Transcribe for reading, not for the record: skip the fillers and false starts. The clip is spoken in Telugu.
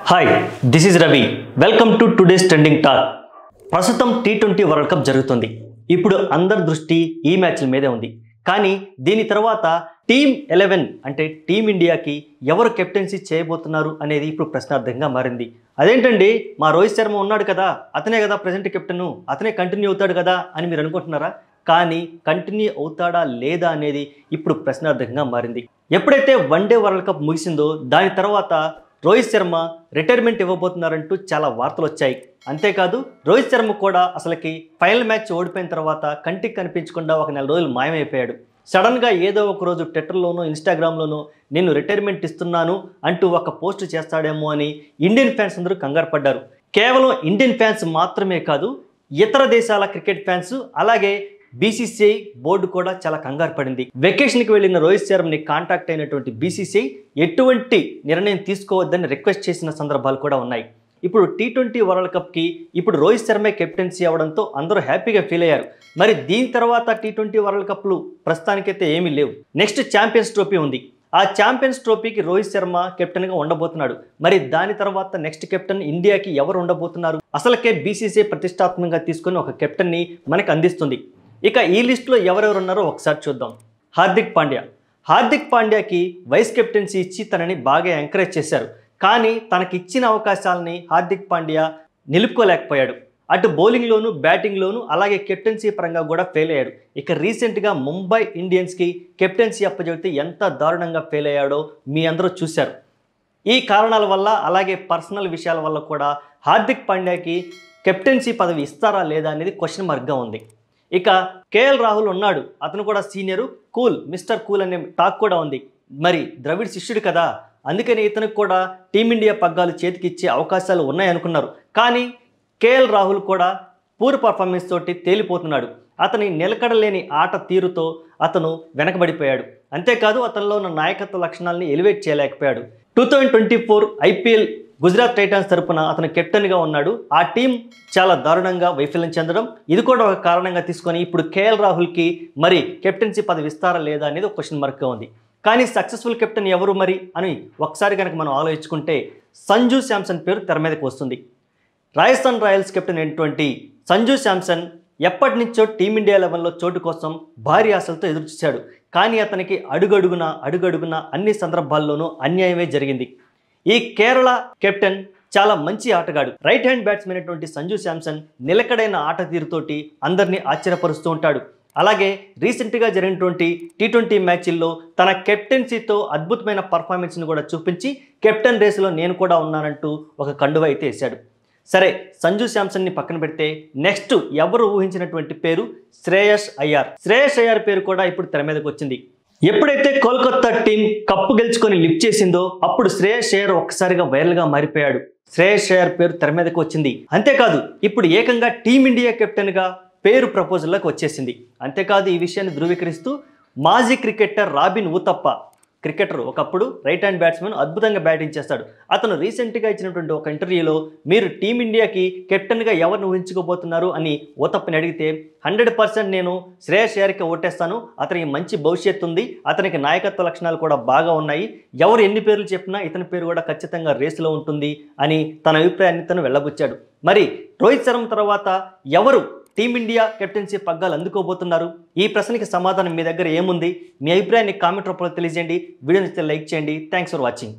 Hi this is Ravi welcome to today's trending talk. ప్రస్తుతం T20 వరల్డ్ కప్ జరుగుతుంది. ఇప్పుడు అందరి దృష్టి ఈ మ్యాచ్ల మీదే ఉంది. కానీ దీని తర్వాత టీమ్ 11 అంటే టీమిండియాకి ఎవరు కెప్టెన్సీ చేయబోతున్నారు అనేది ఇప్పుడు ప్రశ్నార్థంగా మారింది. అదేంటండి, మా రోహిత్ శర్మ ఉన్నాడు కదా, అతనే కదా ప్రెజెంట్ కెప్టెన్, అతనే కంటిన్యూ అవుతాడు కదా అని మీరు అనుకుంటున్నారా? కానీ కంటిన్యూ అవుతాడా లేదా అనేది ఇప్పుడు ప్రశ్నార్థంగా మారింది. ఎప్పుడైతే వన్డే వరల్డ్ కప్ ముగిసిందో దాని తర్వాత రోహిత్ శర్మ రిటైర్మెంట్ ఇవ్వబోతున్నారంటూ చాలా వార్తలు వచ్చాయి. అంతేకాదు రోహిత్ శర్మ కూడా అసలుకి ఫైనల్ మ్యాచ్ ఓడిపోయిన తర్వాత కంటికి కనిపించకుండా ఒక నెల రోజులు మాయమైపోయాడు. సడన్గా ఏదో ఒక రోజు ట్విట్టర్లోనూ ఇన్స్టాగ్రామ్లోనూ నేను రిటైర్మెంట్ ఇస్తున్నాను అంటూ ఒక పోస్ట్ చేస్తాడేమో అని ఇండియన్ ఫ్యాన్స్ అందరూ కంగారు పడ్డారు. కేవలం ఇండియన్ ఫ్యాన్స్ మాత్రమే కాదు, ఇతర దేశాల క్రికెట్ ఫ్యాన్స్ అలాగే బీసీసీఐ బోర్డు కూడా చాలా కంగారు పడింది. వెకేషన్కి వెళ్ళిన రోహిత్ శర్మని కాంటాక్ట్ అయినటువంటి బీసీసీఐ ఎటువంటి నిర్ణయం తీసుకోవద్దని రిక్వెస్ట్ చేసిన సందర్భాలు కూడా ఉన్నాయి. ఇప్పుడు T20 వరల్డ్ కప్కి ఇప్పుడు రోహిత్ శర్మే కెప్టెన్సీ అవడంతో అందరూ హ్యాపీగా ఫీల్ అయ్యారు. మరి దీని తర్వాత T20 వరల్డ్ కప్లు ప్రస్తుతానికైతే ఏమీ లేవు. నెక్స్ట్ ఛాంపియన్స్ ట్రోఫీ ఉంది. ఆ ఛాంపియన్స్ ట్రోఫీకి రోహిత్ శర్మ కెప్టెన్గా ఉండబోతున్నాడు. మరి దాని తర్వాత నెక్స్ట్ కెప్టెన్ ఇండియాకి ఎవరు ఉండబోతున్నారు? అసలుకే బీసీసీఐ ప్రతిష్టాత్మకంగా తీసుకొని ఒక కెప్టెన్ని మనకు అందిస్తుంది. ఇక ఈ లిస్టులో ఎవరెవరు ఉన్నారో ఒకసారి చూద్దాం. హార్దిక్ పాండ్యాకి వైస్ కెప్టెన్సీ ఇచ్చి తనని బాగా ఎంకరేజ్ చేశారు. కానీ తనకి ఇచ్చిన అవకాశాలని హార్దిక్ పాండ్యా నిలుపుకోలేకపోయాడు. అటు బౌలింగ్లోను బ్యాటింగ్లోను అలాగే కెప్టెన్సీ పరంగా కూడా ఫెయిల్ అయ్యాడు. ఇక రీసెంట్గా ముంబై ఇండియన్స్కి కెప్టెన్సీ అప్పచెబితే ఎంత దారుణంగా ఫెయిల్ అయ్యాడో మీ అందరూ చూశారు. ఈ కారణాల వల్ల అలాగే పర్సనల్ విషయాల వల్ల కూడా హార్దిక్ పాండ్యాకి కెప్టెన్సీ పదవి ఇస్తారా లేదా అనేది క్వశ్చన్ మార్క్గా ఉంది. ఇక కేఎల్ రాహుల్ ఉన్నాడు, అతను కూడా సీనియరు, మిస్టర్ కూల్ అనే టాక్ కూడా ఉంది. మరి ద్రవిడ్ శిష్యుడు కదా, అందుకని ఇతనికి కూడా టీమిండియా పగ్గాలు చేతికిచ్చే అవకాశాలు ఉన్నాయనుకున్నారు. కానీ కేఎల్ రాహుల్ కూడా పూర్ పర్ఫార్మెన్స్ తోటి తేలిపోతున్నాడు. అతని నిలకడలేని ఆట తీరుతో అతను వెనకబడిపోయాడు. అంతేకాదు అతనిలో ఉన్న నాయకత్వ లక్షణాలని ఎలివేట్ చేయలేకపోయాడు. 2024 ఐపీఎల్ గుజరాత్ టైటాన్స్ తరపున అతను కెప్టెన్గా ఉన్నాడు. ఆ టీం చాలా దారుణంగా వైఫల్యం చెందడం ఇది కూడా ఒక కారణంగా తీసుకొని ఇప్పుడు కేఎల్ రాహుల్కి మరి కెప్టెన్సీ పదవి ఇస్తారా లేదా అనేది ఒక క్వశ్చన్ మార్క్గా ఉంది. కానీ సక్సెస్ఫుల్ కెప్టెన్ ఎవరు మరి అని ఒకసారి కనుక మనం ఆలోచించుకుంటే సంజు శాంసన్ పేరు తెర మీదకి వస్తుంది. రాజస్థాన్ రాయల్స్ కెప్టెన్ అయినటువంటి సంజు శాంసన్ ఎప్పటి నుంచో టీమిండియా 11లో చోటు కోసం భారీ ఆశలతో ఎదురుచూశాడు. కానీ అతనికి అడుగడుగున అన్ని సందర్భాల్లోనూ అన్యాయమే జరిగింది. ఈ కేరళ కెప్టెన్ చాలా మంచి ఆటగాడు. రైట్ హ్యాండ్ బ్యాట్స్మెన్ అయినటువంటి సంజు శాంసన్ నిలకడైన ఆట తీరుతోటి అందరినీ ఆశ్చర్యపరుస్తూ ఉంటాడు. అలాగే రీసెంట్గా జరిగినటువంటి T20 మ్యాచ్ల్లో తన కెప్టెన్సీతో అద్భుతమైన పర్ఫార్మెన్స్ని కూడా చూపించి కెప్టెన్ రేసులో నేను కూడా ఉన్నానంటూ ఒక కండువ అయితే వేశాడు. సరే, సంజు శాంసన్ని పక్కన పెడితే నెక్స్ట్ ఎవరు ఊహించినటువంటి పేరు శ్రేయస్ అయ్యార్ పేరు కూడా ఇప్పుడు తెర మీదకి వచ్చింది. ఎప్పుడైతే కోల్కతా టీం కప్పు గెలుచుకొని లిఫ్ట్ చేసిందో అప్పుడు శ్రేయస్ అయ్యార్ ఒక్కసారిగా వైరల్గా మారిపోయాడు. శ్రేయస్ అయ్యార్ పేరు తెర మీదకి వచ్చింది. అంతేకాదు ఇప్పుడు ఏకంగా టీమిండియా కెప్టెన్గా పేరు ప్రపోజల్లోకి వచ్చేసింది. అంతేకాదు ఈ విషయాన్ని ధృవీకరిస్తూ మాజీ క్రికెటర్ రాబిన్ ఊతప్ప, క్రికెటర్ ఒకప్పుడు రైట్ హ్యాండ్ బ్యాట్స్మెన్, అద్భుతంగా బ్యాటింగ్ చేస్తాడు. అతను రీసెంట్గా ఇచ్చినటువంటి ఒక ఇంటర్వ్యూలో మీరు టీమిండియాకి కెప్టెన్గా ఎవరిని ఊహించుకోబోతున్నారు అని ఊతప్పని అడిగితే 100% నేను శ్రేయస్ అయ్యార్కి ఓటేస్తాను, అతనికి మంచి భవిష్యత్తు ఉంది, అతనికి నాయకత్వ లక్షణాలు కూడా బాగా ఉన్నాయి, ఎవరు ఎన్ని పేర్లు చెప్పినా ఇతని పేరు కూడా ఖచ్చితంగా రేసులో ఉంటుంది అని తన అభిప్రాయాన్ని తను వెళ్ళబుచ్చాడు. మరి రోహిత్ శర్మ తర్వాత ఎవరు టీమిండియా కెప్టెన్సీ పగ్గాలు అందుకోబోతున్నారు? ఈ ప్రశ్నకి సమాధానం మీ దగ్గర ఏముంది? మీ అభిప్రాయాన్ని కామెంట్ రూపంలో తెలియజేయండి. వీడియో నచ్చితే లైక్ చేయండి. Thanks for watching.